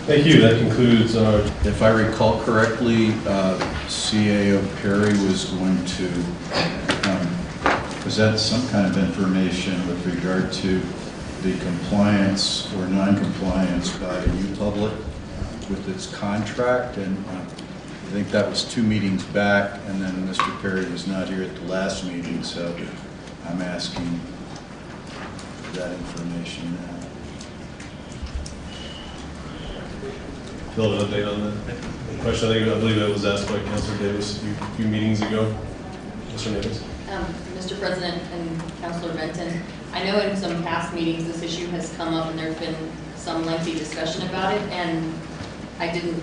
Thank you. That concludes our... If I recall correctly, CAO Perry was going to present some kind of information with regard to the compliance or non-compliance by uPublic with its contract, and I think that was 2 meetings back, and then Mr. Perry was not here at the last meeting, so I'm asking for that information now. Fill an update on that question. I believe that was asked by Councillor Davis a few meetings ago. Mr. Davis. Mr. President and Councillor Benton, I know in some past meetings this issue has come up and there's been some lengthy discussion about it, and I didn't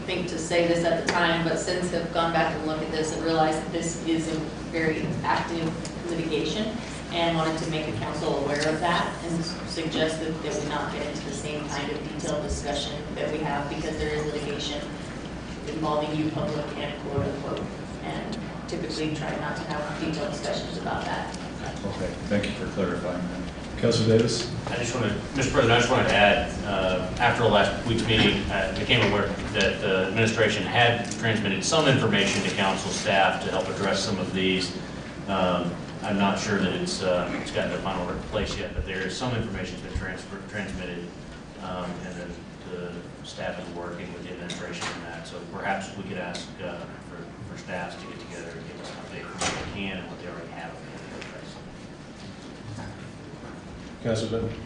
think to say this at the time, but since I've gone back and looked at this and realized that this is a very active litigation, and wanted to make the council aware of that and suggest that we not get into the same kind of detailed discussion that we have, because there is litigation involving uPublic and quote unquote, and typically try not to have detailed discussions about that. Okay, thank you for clarifying that. Councillor Davis. I just wanted, Mr. President, I just wanted to add, after last week's meeting, I became aware that the administration had transmitted some information to council staff to help address some of these. I'm not sure that it's gotten the final place yet, but there is some information that's been transmitted, and then the staff is working with the administration on that. So perhaps we could ask for staff to get together and give us an update on what they can and what they already have. Councillor Benton.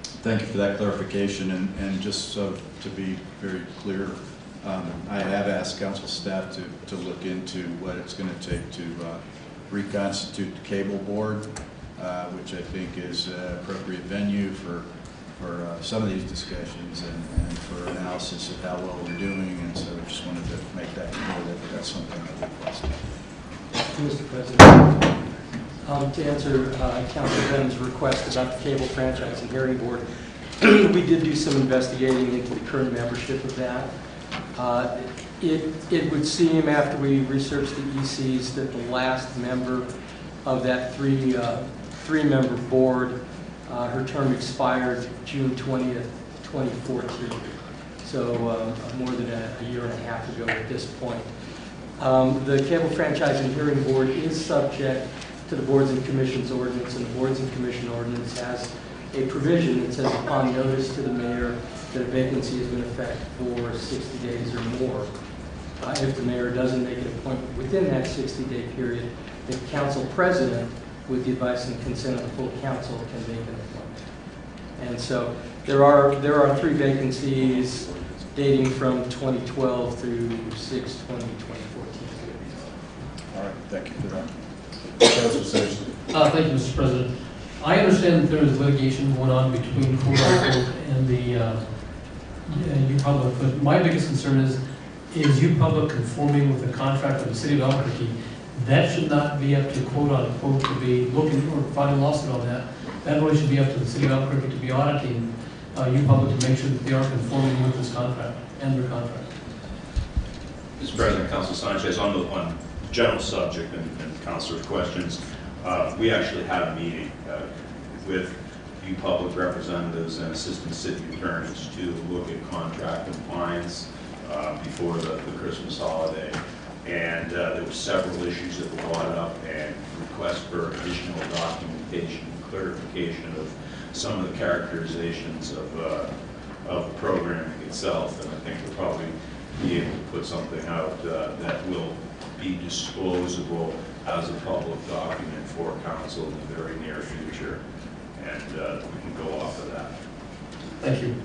Thank you for that clarification, and just so to be very clear, I have asked council staff to look into what it's going to take to reconstitute the cable board, which I think is an appropriate venue for some of these discussions and for analysis of how well we're doing, and so I just wanted to make that clear that that's something that we requested. Mr. President, to answer Councilor Benton's request about the Cable Franchise and Hearing Board, we did do some investigating into the current membership of that. It would seem, after we researched the ECs, that the last member of that three-member board, her term expired June 20th, 2014. So more than a year and a half ago at this point. The Cable Franchise and Hearing Board is subject to the Boards and Commissions Ordinance, and the Boards and Commission Ordinance has a provision that says upon notice to the mayor that a vacancy has been in effect for 60 days or more. If the mayor doesn't make an appointment within that 60-day period, the council president, with the advice and consent of the full council, can make an appointment. And so there are 3 vacancies dating from 2012 through 6/20/2014. All right, thank you for that. Councillor Sanchez. Thank you, Mr. President. I understand that there is litigation going on between quote-unquote and the uPublic, but my biggest concern is uPublic conforming with the contract of the City of Albuquerque? That should not be up to quote-unquote to be looking or filing a lawsuit on that. That really should be up to the City of Albuquerque to be auditing uPublic to make sure that they are conforming with this contract and their contract. Mr. President, Councillor Sanchez, on the general subject and Councillor's questions, we actually had a meeting with uPublic representatives and assistant city attorneys to look at contract compliance before the Christmas holiday. And there were several issues that were brought up and requests for additional documentation and clarification of some of the characterizations of the programming itself. And I think we'll probably be able to put something out that will be disclosable as a public document for council in the very near future. And we can go off of that. Thank you.